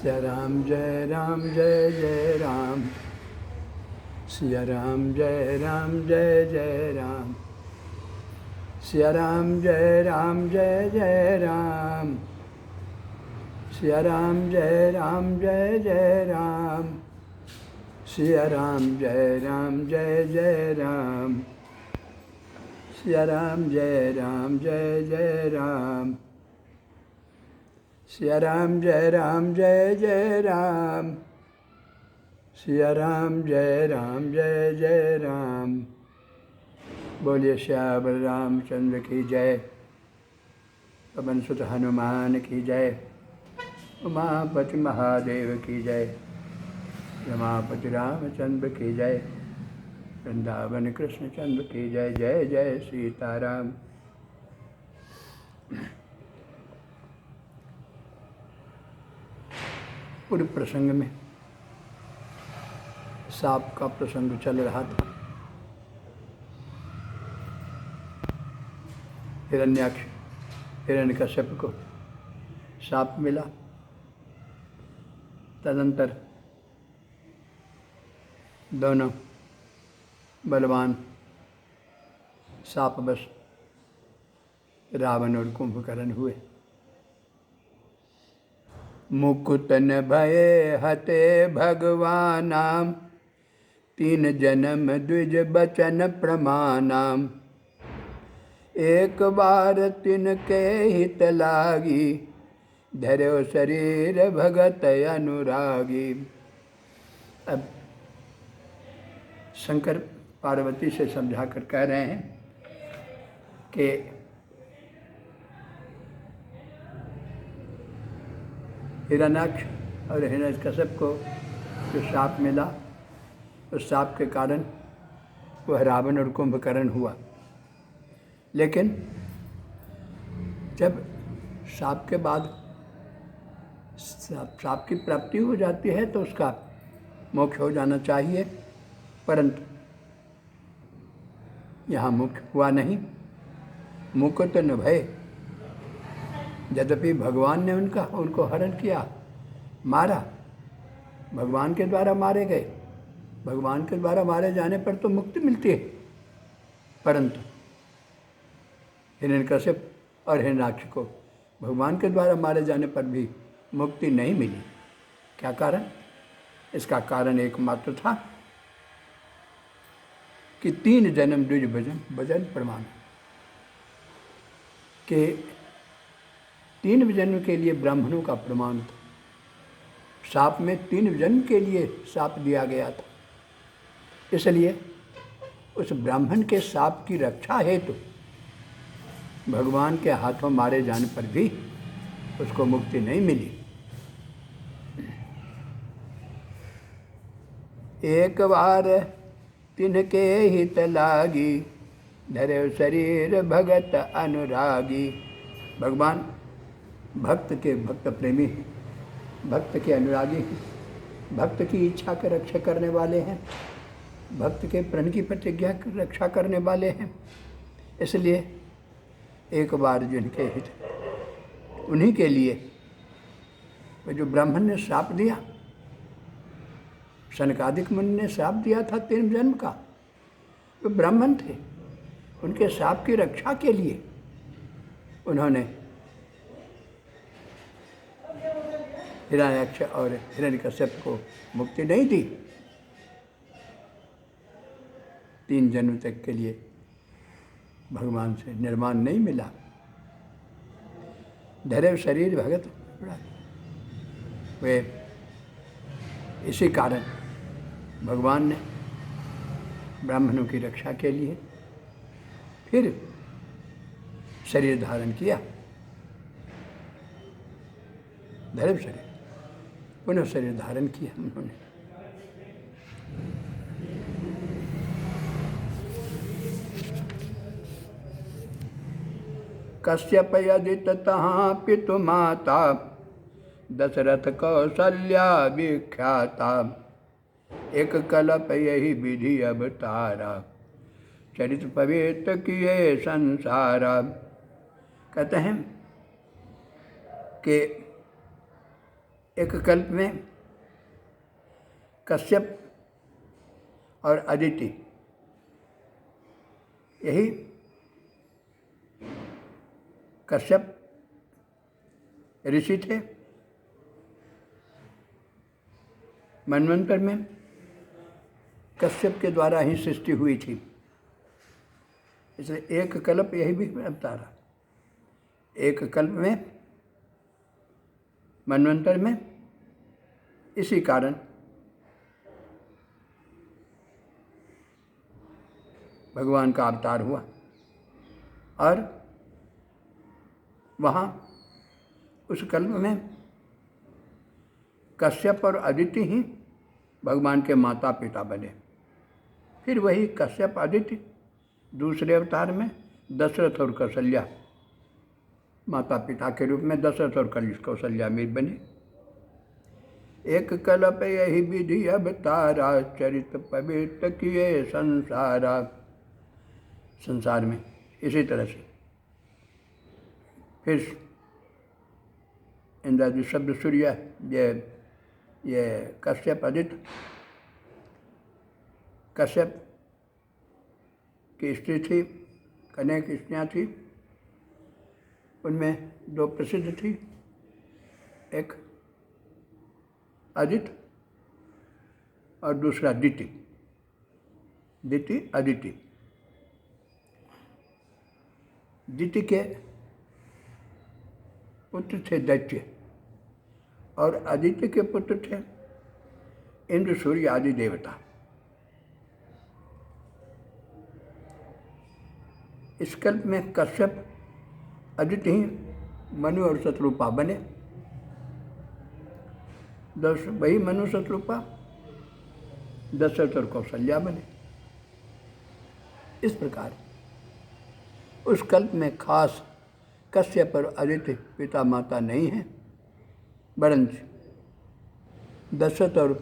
सिया राम जय राम जय जय राम। सिया राम जय राम जय जय राम। सिया राम जय राम जय जय राम। सिया राम जय राम जय जय राम। सिया राम जय राम जय जय राम। सिया राम जय राम जय जय राम। सिया राम जय राम जय जय राम। सिया राम जय राम जय जय राम। बोलिए श्याम रामचंद्र की जय। पवन सुत हनुमान की जय। उमापति महादेव की जय। रमापति रामचंद्र की जय। वृंदावन कृष्णचंद्र की जय। जय जय सीताराम। पूरे प्रसंग में सांप का प्रसंग चल रहा था। हिरण्याक्ष हिरण्यकश्यप को सांप मिला। तदंतर दोनों बलवान सांपवश रावण और कुंभकर्ण हुए। मुकुट न भये हते भगवानाम। तीन जन्म द्विज बचन प्रमाणाम। एक बार तिनके हित लागी। धर्यो शरीर भगत अनुरागी। अब शंकर पार्वती से समझा कर कह रहे हैं कि हिरण्याक्ष और हिरण्यकश्यप को जो शाप मिला, उस शाप के कारण वह रावण और कुंभकर्ण हुआ। लेकिन जब शाप के बाद शाप की प्राप्ति हो जाती है तो उसका मोक्ष हो जाना चाहिए, परंतु यहाँ मोक्ष हुआ नहीं। मुकुट न भय, यद्यपि भगवान ने उनको हरण किया, मारा, भगवान के द्वारा मारे गए। भगवान के द्वारा मारे जाने पर तो मुक्ति मिलती है, परंतु हिरण्यकश्यप और हिरण्याक्ष को भगवान के द्वारा मारे जाने पर भी मुक्ति नहीं मिली। क्या कारण? इसका कारण एकमात्र था कि तीन जन्म द्विज भजन प्रमाण, के तीन जन्म के लिए ब्राह्मणों का प्रमाण था। शाप में तीन जन्म के लिए शाप दिया गया था, इसलिए उस ब्राह्मण के शाप की रक्षा हेतु भगवान के हाथों मारे जाने पर भी उसको मुक्ति नहीं मिली। एक बार तिनके हित लागी। धरे शरीर भगत अनुरागी। भगवान भक्त प्रेमी, भक्त के अनुरागी हैं, भक्त की इच्छा के रक्षा करने वाले हैं, भक्त के प्रण की प्रतिज्ञा की रक्षा करने वाले हैं। इसलिए एक बार जिनके हित, उन्हीं के लिए वो जो ब्राह्मण ने श्राप दिया, सनकादिक मुनि ने श्राप दिया था 3 जन्म का, वो ब्राह्मण थे। उनके श्राप की रक्षा के लिए उन्होंने हिरण्याक्ष और हिरण्यकश्यप को मुक्ति नहीं दी। 3 जन्म तक के लिए भगवान से निर्माण नहीं मिला। धरे शरीर भगत, वे इसी कारण भगवान ने ब्राह्मणों की रक्षा के लिए फिर शरीर धारण किया। धर्म शरीर, पुनः शरीर धारण किया उन्होंने। कश्यप यदि तहाँ पितु माता। दशरथ कौशल्या विख्याता। एक कल्प यही विधि अवतारा। चरित पवित्र किए संसारा। कहते हैं कि एक कल्प में कश्यप और अदिति, यही कश्यप ऋषि थे। मनवंतर में कश्यप के द्वारा ही सृष्टि हुई थी, इसलिए एक कल्प यही भी बता रहा। एक कल्प में मनवंतर में इसी कारण भगवान का अवतार हुआ और वहाँ उस कल्प में कश्यप और अदिति ही भगवान के माता पिता बने। फिर वही कश्यप अदिति दूसरे अवतार में दशरथ और कौशल्या माता पिता के रूप में दशरथ और कौशल्या में बने। एक कल्प यही विधि अवतारा, चरित पवित्र किए संसारा। संसार में इसी तरह से फिर इंद्रादि शब्द सूर्य, ये कश्यप आदित्य, कश्यप की स्त्री थी, अनेक स्त्रियाँ थी, उनमें दो प्रसिद्ध थी, एक आदित्य और दूसरा दिति। दिति अदिति। दिति के पुत्र थे दैत्य और आदित्य के पुत्र थे इंद्र सूर्य आदि देवता। इस कल्प में कश्यप आदित्य ही मनु और शत्रुपा बने। वही मनु शत्रुपा दशरथ और कौशल्या बने। इस प्रकार उस कल्प में खास कश्यप और आदित्य पिता माता नहीं हैं, वरन दशरथ और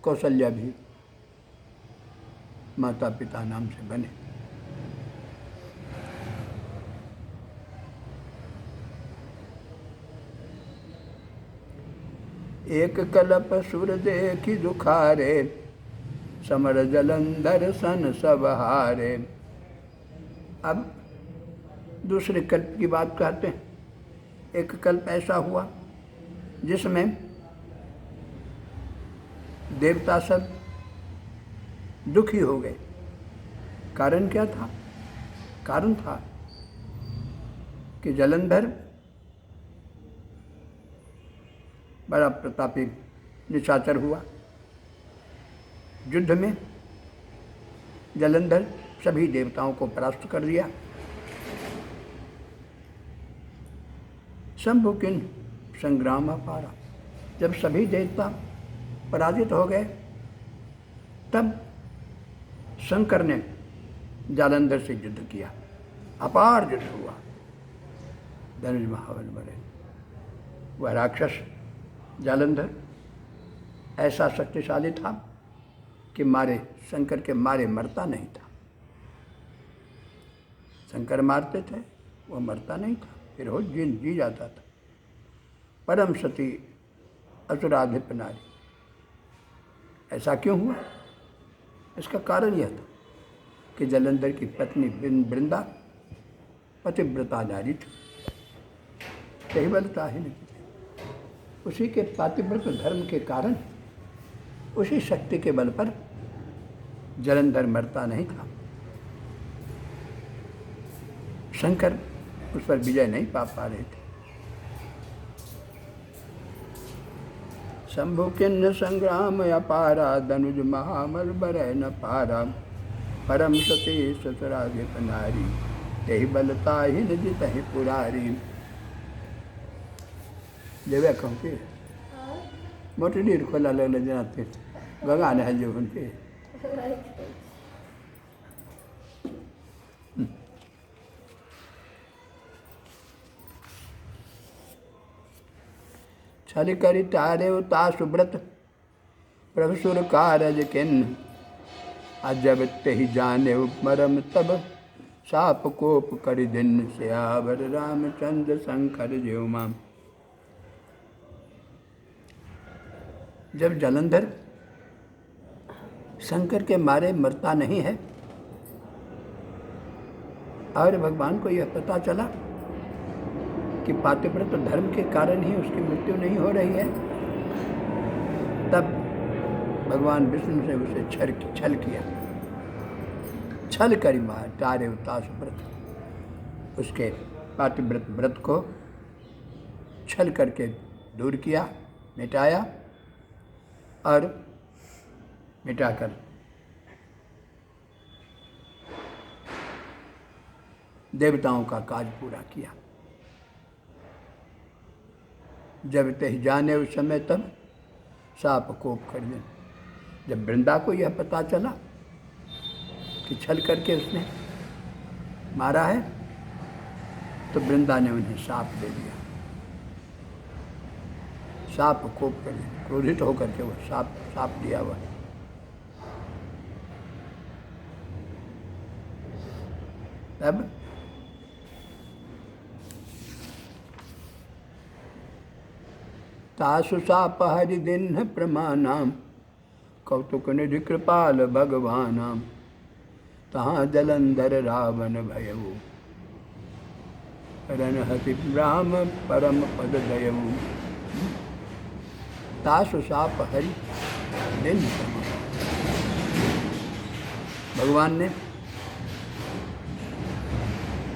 कौशल्या भी माता पिता नाम से बने। एक कल्प सुर देखी दुखारे, समर जलंधर सन सब हारे। अब दूसरे कल्प की बात कहते हैं। एक कल्प ऐसा हुआ जिसमें देवता सब दुखी हो गए। कारण क्या था? कारण था कि जलंधर बड़ा प्रतापी निशाचर हुआ। युद्ध में जलंधर सभी देवताओं को परास्त कर दिया। शंभुकिन संग्राम अपारा। जब सभी देवता पराजित हो गए तब शंकर ने जालंधर से युद्ध किया। अपार युद्ध हुआ। धनुष महाबल बने। वह राक्षस जालंधर ऐसा शक्तिशाली था कि शंकर के मारे मरता नहीं था। शंकर मारते थे, वो मरता नहीं था, फिर रोज जी जाता था। परम सती असुराधिप नारी। ऐसा क्यों हुआ? इसका कारण यह था कि जलंधर की पत्नी वृंदा पतिव्रता नारी थी, सही बलता ही नहीं थी। उसी के पातिव्रत धर्म के कारण, उसी शक्ति के बल पर जलंधर मरता नहीं था। शंकर उस पर विजय नहीं पा रहे थे। शंभु किन्न संग्राम अपारा, धनुज महामल बरय न पारा। परम सती ससुराधिप नारी, तेहि बलता ही निजित ही पुरारी। देवे कहूँ कि मोटी नीर खोला लगने जाते भगवान है जो उनके। छल करि तारे उता सुब्रत, प्रभु सुर कारज किन्न। अजब तेहि जाने मरम तब, साप कोप करि दिन। सियावर रामचंद्र शंकर ज्यों माम। जब जालंधर शंकर के मारे मरता नहीं है और भगवान को यह पता चला कि पातिव्रत धर्म के कारण ही उसकी मृत्यु नहीं हो रही है, तब भगवान विष्णु से उसे छल किया, छल करी मार तारे उतास व्रत, उसके पातिव्रत व्रत को छल करके दूर किया, मिटाया और मिटाकर देवताओं का काज पूरा किया। जब तह जाने उस समय तब साप कोप कर दे। जब वृंदा को यह पता चला कि छल करके उसने मारा है, तो वृंदा ने उन्हें साप दे दिया। साप कोप कर दिया, क्रोधित होकर के वह साप दिया हुआ। तब तासु साप हरिदिन्ह प्रमाणाम कौतुक निधि कृपाल भगवानाम तहाँ जलंधर रावण भयऊ रणहति ब्राह्म परम पद दयऊ। तासु साप हरि दिन भगवान ने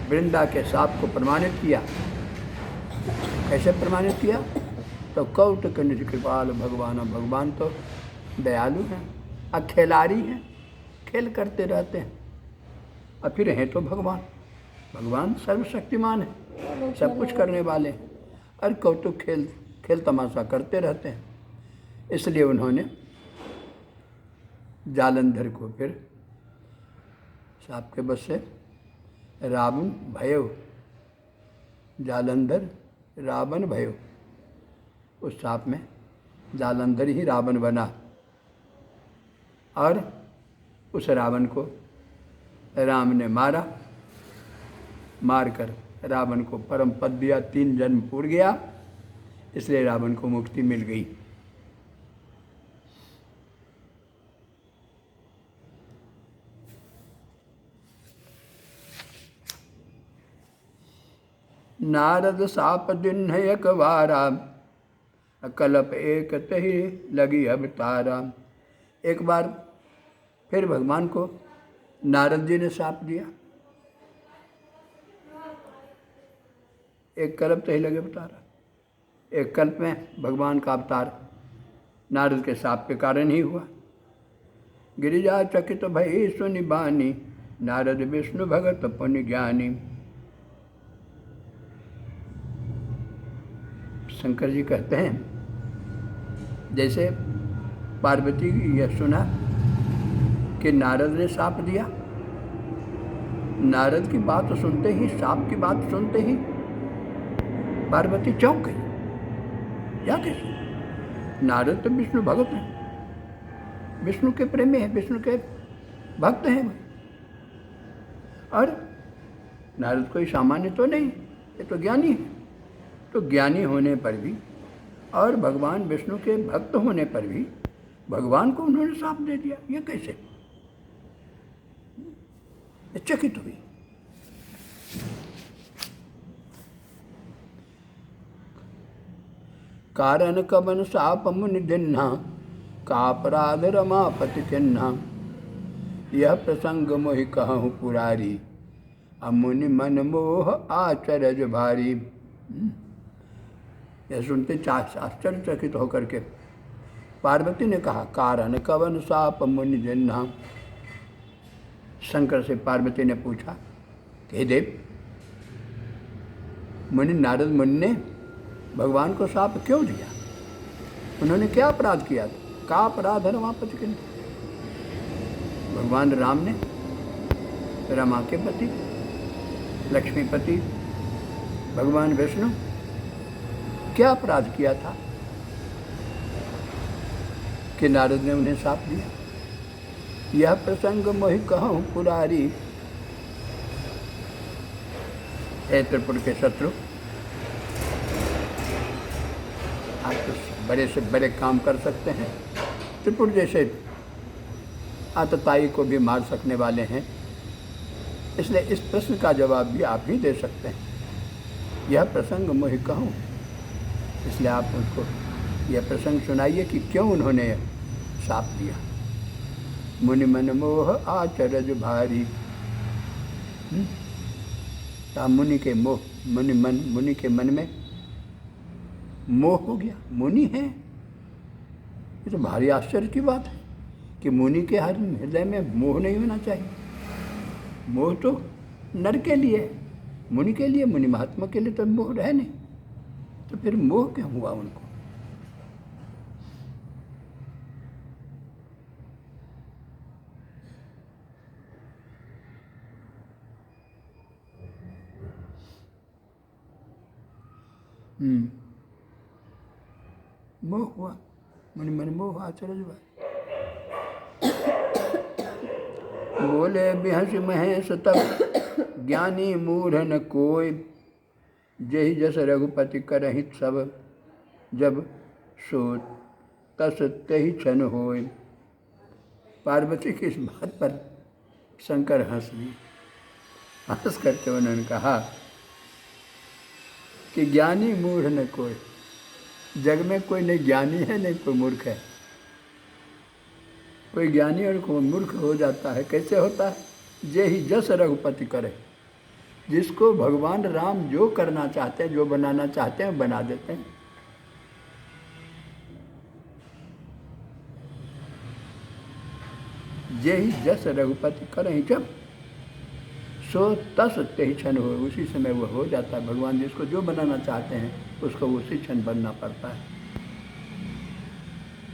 वृंदा के साप को प्रमाणित किया। कैसे प्रमाणित किया? तो कौतुक निधि कृपाल भगवान, भगवान तो दयालु हैं, अखेलारी हैं, खेल करते रहते हैं। और फिर हैं तो भगवान सर्वशक्तिमान है, सब कुछ करने वाले हैं, और कौतुक खेल तमाशा करते रहते हैं। इसलिए उन्होंने जालंधर को फिर साप के बस से रावण भयो, जालंधर रावण भयो, उस साप में जालंधर ही रावण बना और उस रावण को राम ने मारा। मारकर रावण को परम पद दिया, 3 जन्म पूर गया, इसलिए रावण को मुक्ति मिल गई। नारद साप दिन एक बारा कल्प एक तही लगी अब तारा। एक बार फिर भगवान को नारद जी ने साप दिया, एक कल्प तही लगे अवतारा। एक कल्प में भगवान का अवतार नारद के साप के कारण ही हुआ। गिरिजा चकित भई सुनि बानी नारद विष्णु भगत पुनि ज्ञानी। शंकर जी कहते हैं, जैसे पार्वती यह सुना कि नारद ने साप दिया, नारद की बात सुनते ही, साप की बात सुनते ही पार्वती चौंक गई। या कैसे? नारद तो विष्णु भगत हैं, विष्णु के प्रेमी हैं, विष्णु के भक्त हैं भाई, और नारद कोई सामान्य तो नहीं, ये तो ज्ञानी है। तो ज्ञानी होने पर भी और भगवान विष्णु के भक्त होने पर भी भगवान को उन्होंने साप दे दिया, यह कैसे? चकित हुई। कारण कवन साप मुनि दिन्हा का अपराध रमापति चिन्हा। यह प्रसंग मोहि कहूँ पुरारी अमुनि मन मोह आचरज भारी। यह सुनते आश्चर्यचकित होकर के पार्वती ने कहा, कारण कवन साप मुनि दिन्हा। शंकर से पार्वती ने पूछा कि हे देव, मुनि नारद मुनि ने भगवान को साप क्यों दिया? उन्होंने क्या अपराध किया था? का अपराध है रमापति के? भगवान राम ने रमा के पति, लक्ष्मीपति भगवान विष्णु क्या अपराध किया था कि नारद ने उन्हें साप दिया? यह प्रसंग मोहि कहूँ पुरारी। हे त्रिपुर के शत्रु, आप तो बड़े से बड़े काम कर सकते हैं, त्रिपुर जैसे आतताई को भी मार सकने वाले हैं। इसलिए इस प्रश्न का जवाब भी आप ही दे सकते हैं। यह प्रसंग मोहि कहूँ, इसलिए आप उनको यह प्रसंग सुनाइए कि क्यों उन्होंने साप दिया। मुनि मन मोह आचरज भारी। मुनि के मोह, मुनि के मन में मोह हो गया। मुनि है, ये तो भारी आश्चर्य की बात है कि मुनि के हृदय में मोह नहीं होना चाहिए। मोह तो नर के लिए है, मुनि के लिए, मुनि महात्मा के लिए तो मोह रहे नहीं, तो फिर मोह क्यों हुआ उनको? मोह हुआ, मुनि मन मोह आचरज भारी। बोले बिहस महेश तब, ज्ञानी मूढ़ न कोय, जहि जस रघुपति करहित सब, जब सो तस तहि क्षण होय। पार्वती की इस बात पर शंकर हंस दिए। हंस करके उन्होंने कहा कि ज्ञानी मूढ़ न कोई, जग में कोई नहीं ज्ञानी है नहीं कोई मूर्ख है। कोई ज्ञानी और कोई मूर्ख हो जाता है, कैसे होता है? जे ही जस रघुपति करे, जिसको भगवान राम जो करना चाहते हैं, जो बनाना चाहते हैं, बना देते हैं। जे ही जस रघुपति करे, जब सो तस तेहि क्षण हो, उसी समय वो हो जाता है। भगवान जिसको जो बनाना चाहते हैं उसको उसी क्षण बनना पड़ता है।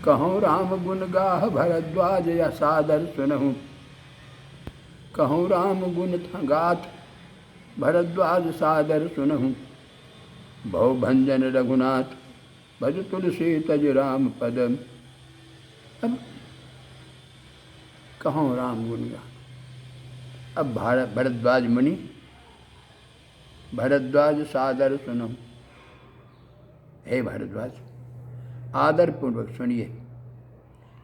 कहूँ राम गुण गाह भरद्वाज या सादर सुनहूँ, कहूँ राम गुण गाथ भरद्वाज सादर सुनहूँ, भव भंजन रघुनाथ भज तुलसी तज राम पदम। अब कहूँ राम गुण गाथ। अब भरद्वाज मुनि, भरद्वाज सादर सुनो, हे भरद्वाज आदर पूर्वक सुनिए,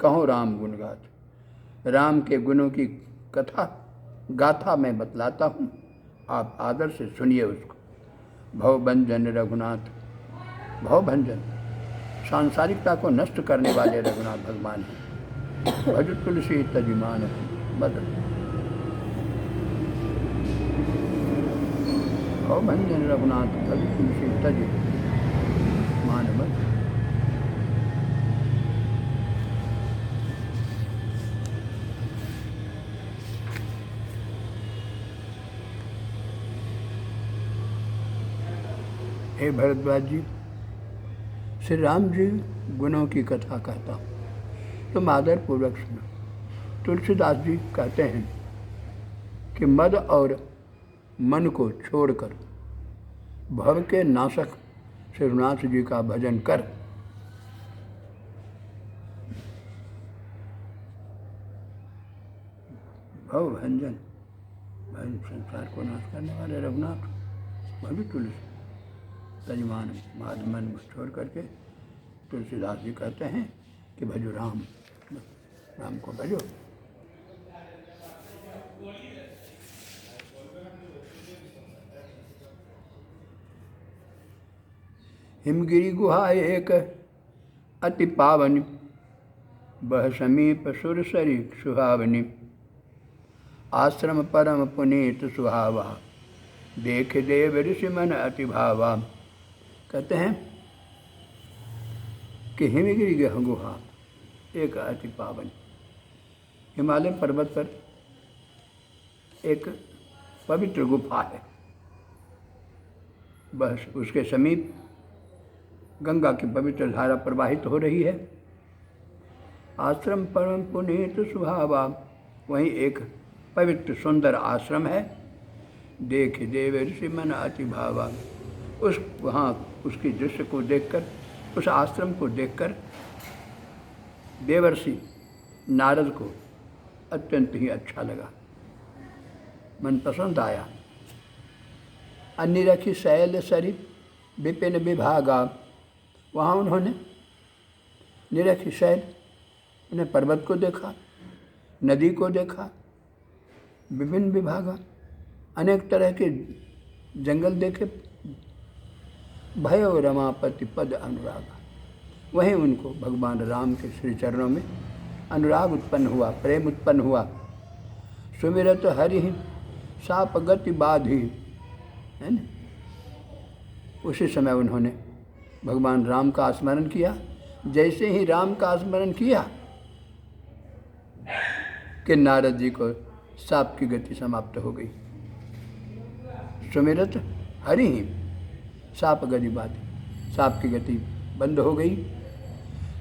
कहो राम गुणगाथ, राम के गुणों की कथा गाथा मैं बतलाता हूँ, आप आदर से सुनिए उसको। भवभंजन रघुनाथ, भवभंजन सांसारिकता को नष्ट करने वाले रघुनाथ भगवान हैं। भज तुलसी तजिमान बदल, भवभंजन रघुनाथ भज तुलसी तज मान बद। हे भरद्वाज जी, श्री राम जी गुणों की कथा कहता हूँ, तुम आदर पूर्वक सुनो। तुलसीदास जी कहते हैं कि मद और मन को छोड़कर भव के नाशक श्रीनाथ जी का भजन कर। भव भंजन, भजन संसार को नाश करने वाले रघुनाथ भव तुलसी तजमान, मन छोड़ करके तुलसीदास जी कहते हैं कि भजो राम, राम को भजो। हिमगिरी गुहा एक अति पावनी, बह समीप सुरसरी सुहावनी, आश्रम परम पुनीत सुहावा, देख देव ऋषि मन अति भावा। कहते हैं कि हिमगिरी गुहा एक अति पावन, हिमालय पर्वत पर एक पवित्र गुफा है, बस उसके समीप गंगा की पवित्र धारा प्रवाहित हो रही है। आश्रम परम पुनीत सुहावा, वहीं एक पवित्र सुंदर आश्रम है। देख देव ऋषि मन अति भावा, उस वहाँ उसकी दृश्य को देखकर, उस आश्रम को देखकर देवर्षि नारद को अत्यंत ही अच्छा लगा, मन पसंद आया। अन्य रखी शैल सरित विपिन विभागा, वहाँ उन्होंने निरख शैल, उन्हें पर्वत को देखा, नदी को देखा, विभिन्न विभाग, अनेक तरह के जंगल देखे। भयो रमापति पद अनुराग, वहीं उनको भगवान राम के श्री चरणों में अनुराग उत्पन्न हुआ, प्रेम उत्पन्न हुआ। सुमिरत हरि साप गति बाधी, है ना। उसी समय उन्होंने भगवान राम का स्मरण किया। जैसे ही राम का स्मरण किया कि नारद जी को साप की गति समाप्त हो गई। सुमिरत हरि ही साप गति बाधी, साप की गति बंद हो गई।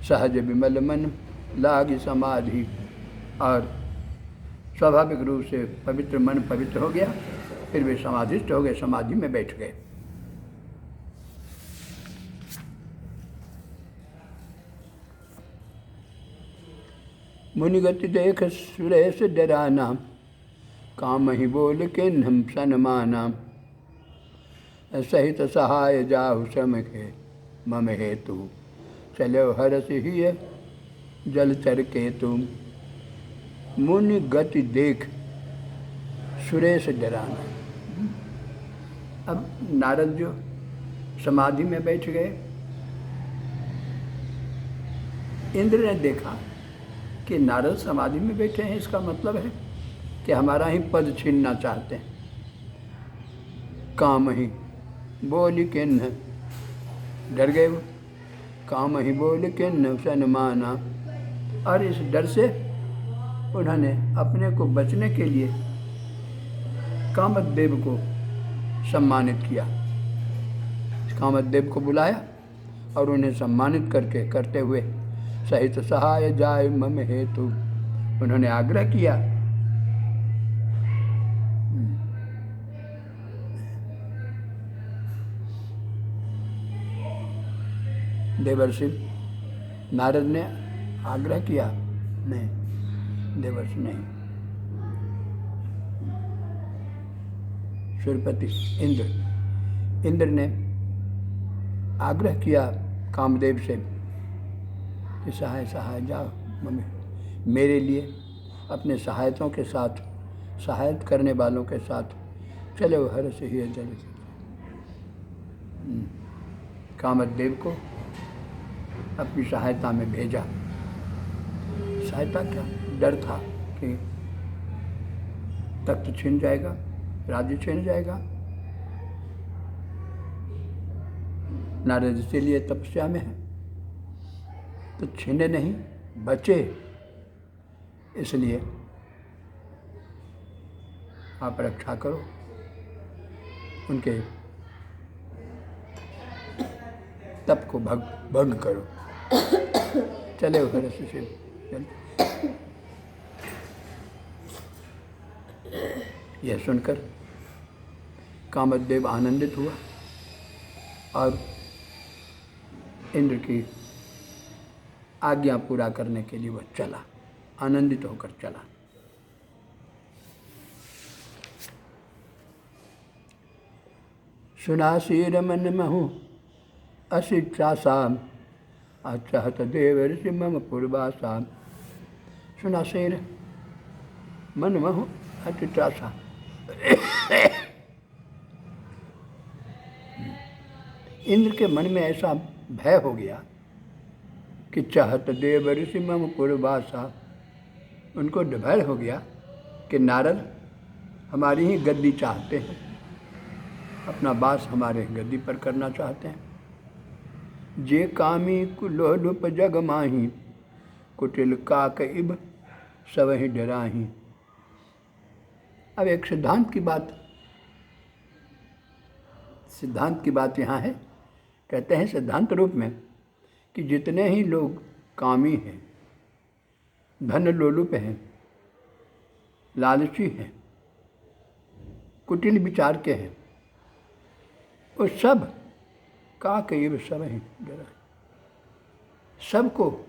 सहज विमल मन लागी समाधि, और स्वाभाविक रूप से पवित्र मन पवित्र हो गया। फिर वे समाधिस्थ हो गए, समाधि में बैठ गए। मुनिगति देख सुरेश डराना, काम ही बोल के हम सनमाना। सहित सहाय जाहु समखे, मम हेतु चलो हरस ही जलचर के तुम। मुनि गति देख सुरेश डराना। अब नारद जो समाधि में बैठ गए, इंद्र ने देखा कि नारद समाधि में बैठे हैं, इसका मतलब है कि हमारा ही पद छीनना चाहते हैं। काम ही बोल के न, डर गए वो, काम ही बोल के न सनमाना। और इस डर से उन्होंने अपने को बचने के लिए कामदेव को सम्मानित किया। कामदेव को बुलाया और उन्हें सम्मानित करते हुए सहित सहाय जाय मम हेतु, उन्होंने आग्रह किया। देवर्षि नारद ने आग्रह किया, नहीं देवर्षि नहीं, सूर्यपति इंद्र ने आग्रह किया कामदेव से कि सहाय जाओ मम्मी, मेरे लिए अपने सहायकों के साथ, सहायता करने वालों के साथ चलो हर से ही जल। कामदेव को अपनी सहायता में भेजा। सहायता क्या, डर था कि तख्त छीन जाएगा, राज्य छीन जाएगा। नारद इसीलिए तपस्या में है, तो छीने नहीं, बचे। इसलिए आप रक्षा करो, उनके तप को भंग करो। चले उधर से यह सुनकर कामदेव आनंदित हुआ और इंद्र की आज्ञा पूरा करने के लिए वह चला, आनंदित होकर चला। सुनासीर मन महु अशिक्षा साम, अचाहत देव ऋषि मम पूर्वासा। सुनासीर मन महु अशिक्षा सा, इंद्र के मन में ऐसा भय हो गया कि चाहत देव ऋषि मम पूर्वासा, उनको भय हो गया कि नारद हमारी ही गद्दी चाहते हैं, अपना वास हमारे गद्दी पर करना चाहते हैं। जे कामी कुलोलुप जग माही, कुटिल काक इब सबहि डराही। अब एक सिद्धांत की बात यहाँ है। कहते हैं सिद्धांत रूप में कि जितने ही लोग कामी हैं, धन लोलुप हैं, लालची हैं, कुटिल विचार के हैं, वो सब का कई सब ही डर, सबको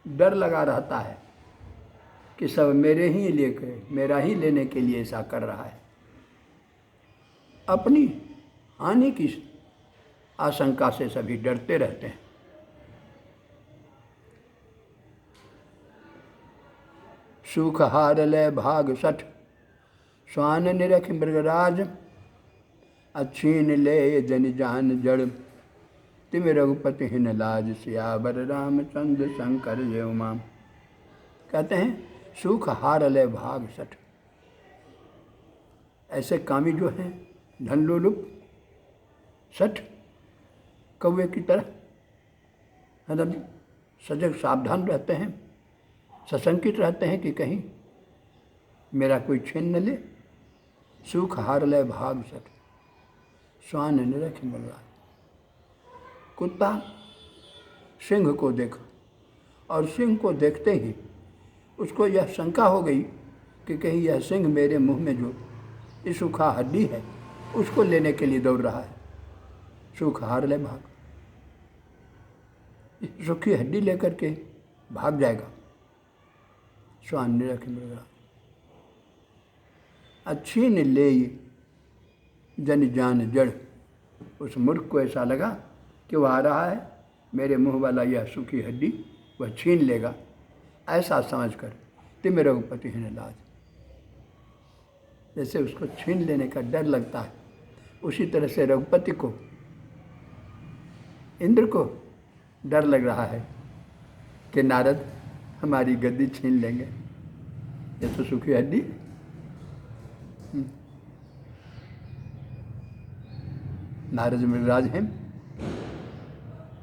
डर लगा रहता है कि सब मेरे ही लेकर, मेरा ही लेने के लिए ऐसा कर रहा है। अपनी हानि की आशंका से सभी डरते रहते हैं। सुख हार लय भाग सठ, स्वान निरख मृगराज, अच्छीन ले जन जान जड़, तिम रघुपति हिन लाज, सियावर रामचंद्र शंकर जय उमा। कहते हैं सुख हार लय भाग सठ। ऐसे कामी जो हैं धन लोलुप सठ कौवे की तरह मतलब सजग सावधान रहते हैं, सशंकित रहते हैं कि कहीं मेरा कोई छीन न ले। सुख हार लय भाग सठ, स्वान निरख मृगराज। कुत्ता सिंह को देखा और सिंह को देखते ही उसको यह शंका हो गई कि कहीं यह सिंह मेरे मुंह में जो ये सूखा हड्डी है उसको लेने के लिए दौड़ रहा है। सूखा हार ले भाग, सूखी हड्डी लेकर के भाग जाएगा। स्वान निरख मृगराज, अच्छी न ले जन जान जड़। उस मूर्ख को ऐसा लगा कि वह आ रहा है, मेरे मुंह वाला यह सूखी हड्डी वह छीन लेगा, ऐसा समझकर तिम रघुपति हिन लाज। जैसे उसको छीन लेने का डर लगता है, उसी तरह से रघुपति को, इंद्र को डर लग रहा है कि नारद हमारी गद्दी छीन लेंगे। ये तो सूखी हड्डी। नारद मृगराज हैं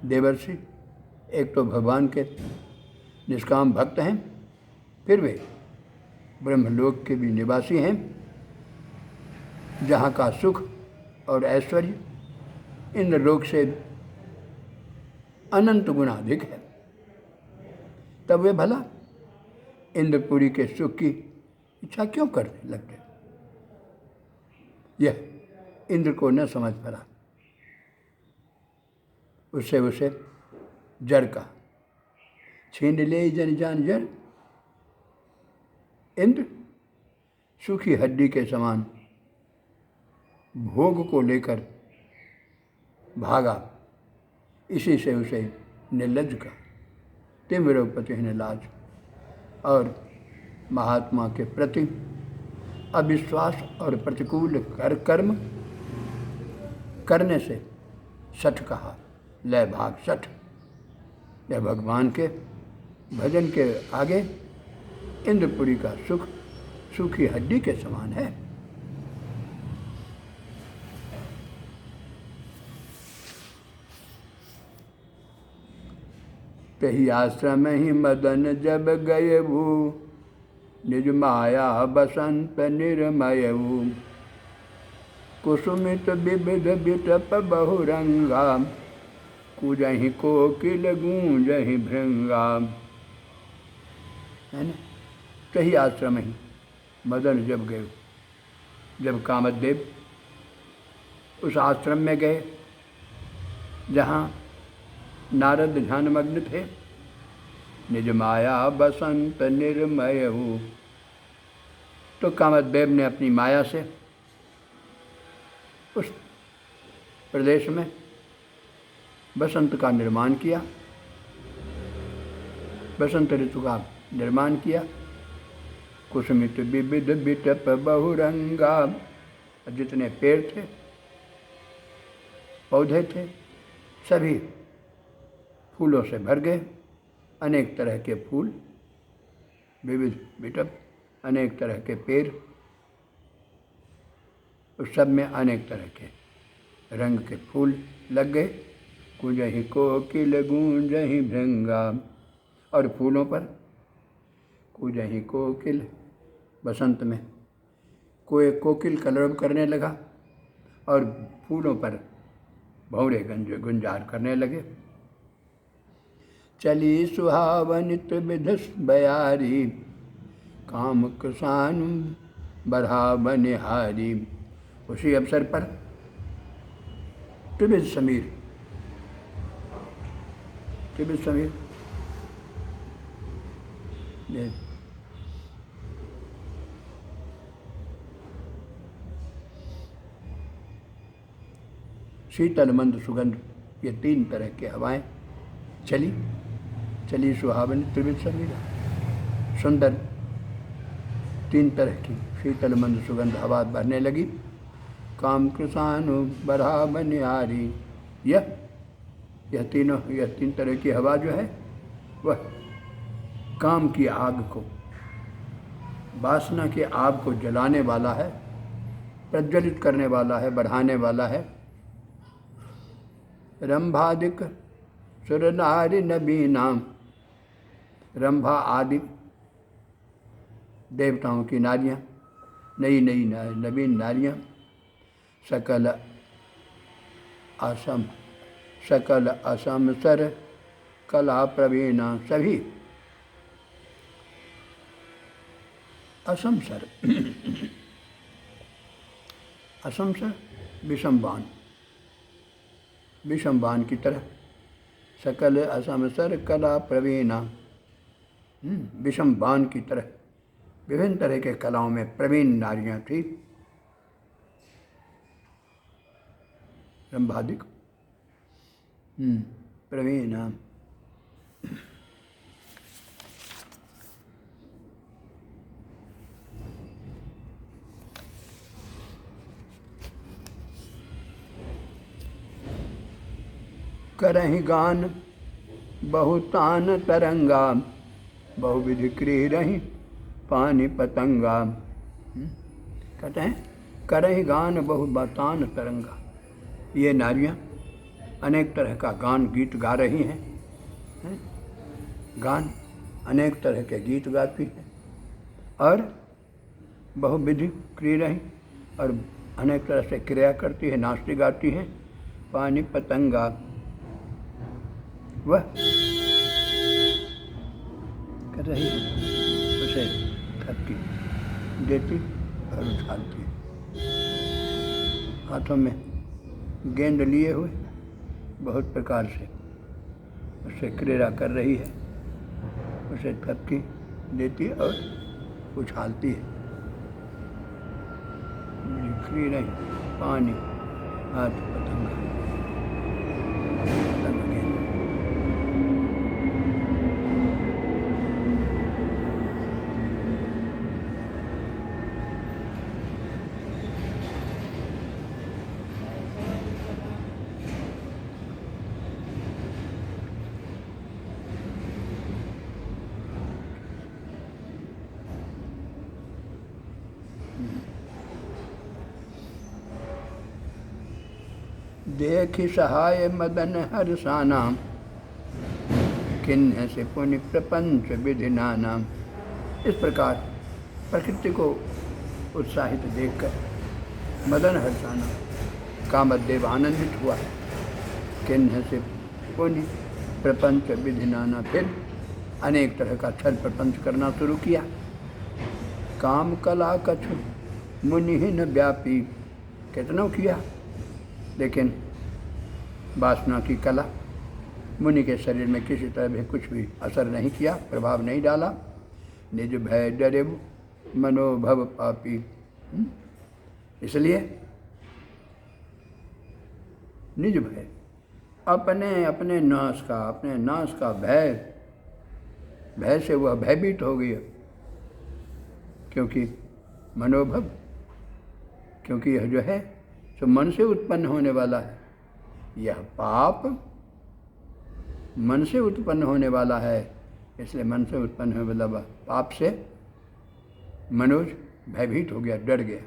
देवर्षि, एक तो भगवान के निष्काम भक्त हैं, फिर वे ब्रह्मलोक के भी निवासी हैं, जहाँ का सुख और ऐश्वर्य इंद्रलोक से अनंत गुना अधिक है। तब वे भला इंद्रपुरी के सुख की इच्छा क्यों करने लग गए? यह इंद्र को न समझ पड़ा। उससे उसे जड़ का छीन ले जन जान जड़। इंद्र सूखी हड्डी के समान भोग को लेकर भागा, इसी से उसे निर्लज्ज का तिम रघुपति हिन लाज। और महात्मा के प्रति अविश्वास और प्रतिकूल कर्म करने से सठ कहा, लय भाग सठ। यह भगवान के भजन के आगे इंद्रपुरी का सुख सूखी हड्डी के समान है। तही आश्रम ही मदन जब गए भू, निज माया बसंत निर्मय भू। कुसुमित विविध विटप बहुरंगा, कूजहि कोकिल गूंजहि भृंगा। है ना? कही आश्रम ही मदन जब गए, जब कामदेव उस आश्रम में गए जहाँ नारद ध्यानमग्न थे, निज माया बसंत निर्मय हो, तो कामदेव ने अपनी माया से उस प्रदेश में बसंत का निर्माण किया, बसंत ऋतु का निर्माण किया। कुसुमित विविध विटप बहुरंगा, जितने पेड़ थे पौधे थे सभी फूलों से भर गए। अनेक तरह के फूल, विविध विटप, अनेक तरह के पेड़, उस सब में अनेक तरह के रंग के फूल लग गए। कूजहि कोकिल गूंजहि भृंगा, और फूलों पर कूजहि कोकिल, बसंत में कोई कोकिल कलरव करने लगा और फूलों पर भौरे गुंजार करने लगे। चली सुहावन त्रिविध बयारी, काम किसान बढ़ा बनिहारी। उसी अवसर पर त्रिविध समीर, त्रिविध समीर शीतल मंद सुगंध, ये तीन तरह की हवाएं चली। चली सुहावनी त्रिविध समीर, सुंदर तीन तरह की शीतल मंद सुगंध हवा बहने लगी। काम कृसानु बढ़ा बनियारी, यह तीन तरह की हवा जो है वह काम की आग को, वासना की आग को जलाने वाला है, प्रज्वलित करने वाला है, बढ़ाने वाला है। रंभादिक सुर नारी नबीनाम, रंभा आदि देवताओं की नारियाँ, नई नवीन नारियाँ, सकल असम सर कला प्रवीणा, सभी असमसर असमसर विषम बाण की तरह, सकल असमसर कला प्रवीणा, विषम बाण की तरह विभिन्न तरह के कलाओं में प्रवीण नारियां थी। रंभादिक प्रवीणा। करहि गान बहुतान तरंगा, बहुविधि क्रीरहि पानी पतंगा। कहते हैं करहि गान बहुतान तरंगा, ये नारियां अनेक तरह का गान गीत गा रही हैं, गान अनेक तरह के गीत गाती हैं, और बहुविधि क्रीरहि, और अनेक तरह से क्रिया करती है, नाचती गाती हैं। पानी पतंगा, वह कर रही है, उसे थपकी देती और उछालती, हाथों में गेंद लिए हुए बहुत प्रकार से उससे क्रीड़ा कर रही है, उसे थपकी देती और उछालती है। क्रीड़ा पानी हाथ पतंगा, देखि सहाय मदन हर्षाना, किन्ह से पुनि प्रपंच विधि नानाम। इस प्रकार प्रकृति को उत्साहित देखकर मदन हर्षाना कामदेव आनंदित हुआ। किन्ह से पुनि प्रपंच विधि नाना, फिर अनेक तरह का छल प्रपंच करना शुरू किया। काम कला कछु मुनिहीन व्यापी, कितना किया, लेकिन वासना की कला मुनि के शरीर में किसी तरह भी कुछ भी असर नहीं किया, प्रभाव नहीं डाला। निज भय डरे मनोभव पापी, इसलिए निज भय, अपने नाश का भय से वह भयभीत हो गई, क्योंकि मनोभव, क्योंकि यह जो है तो मन से उत्पन्न होने वाला है, यह पाप मन से उत्पन्न होने वाला है, इसलिए मन से उत्पन्न होने वाला पाप से मनोज भयभीत हो गया, डर गया।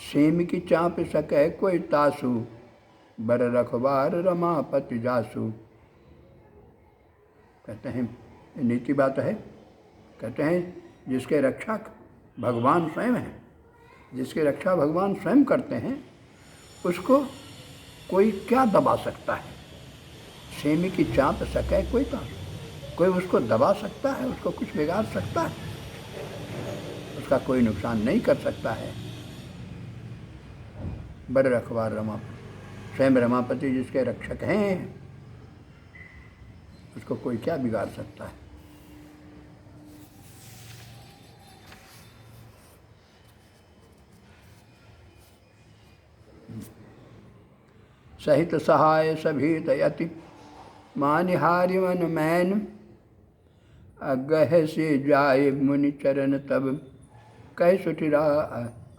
सेम की चाँप सके कोई तासु, बर रखवार रमापति जासु। कहते हैं नीति बात है, कहते हैं जिसके रक्षक भगवान स्वयं हैं, जिसकी रक्षा भगवान स्वयं करते हैं, उसको कोई क्या दबा सकता है। सेमी की चाँप सके कोई तासु, कोई उसको दबा सकता है, उसको कुछ बिगाड़ सकता है, उसका कोई नुकसान नहीं कर सकता है। बर रखवार रमापति, स्वयं रमापति जिसके रक्षक हैं, उसको कोई क्या बिगाड़ सकता है। सहित सहाय सभीत यति, मानिहारि मन मैन, अगह से जाए मुनि चरण तब, कह सुठिरा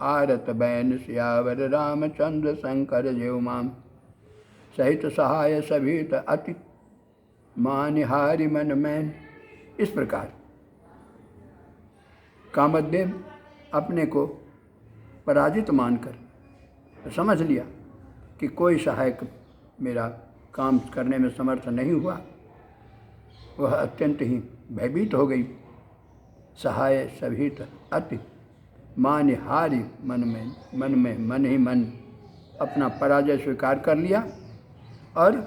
आरत बैन सियावर रामचंद्र शंकर जेव माम। सहित सहाय सभीत अति मानिहारि मन मैन। इस प्रकार कामदेव अपने को पराजित मानकर समझ लिया कि कोई सहायक मेरा काम करने में समर्थ नहीं हुआ। वह अत्यंत ही भयभीत हो गई। सहाय सभीत अति मानिहारि मन ही मन अपना पराजय स्वीकार कर लिया और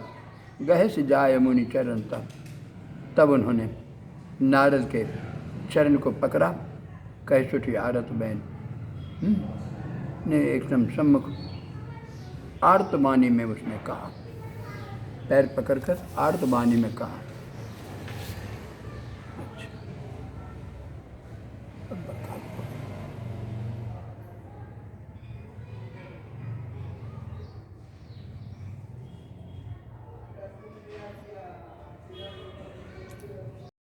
गहे से जाए मुनि चरण तब उन्होंने नारद के चरण को पकड़ा। कह सुठी आरत बैन ने एकदम सम्मुख आर्तवाणी में उसने कहा, पैर पकड़कर आर्तवाणी में कहा,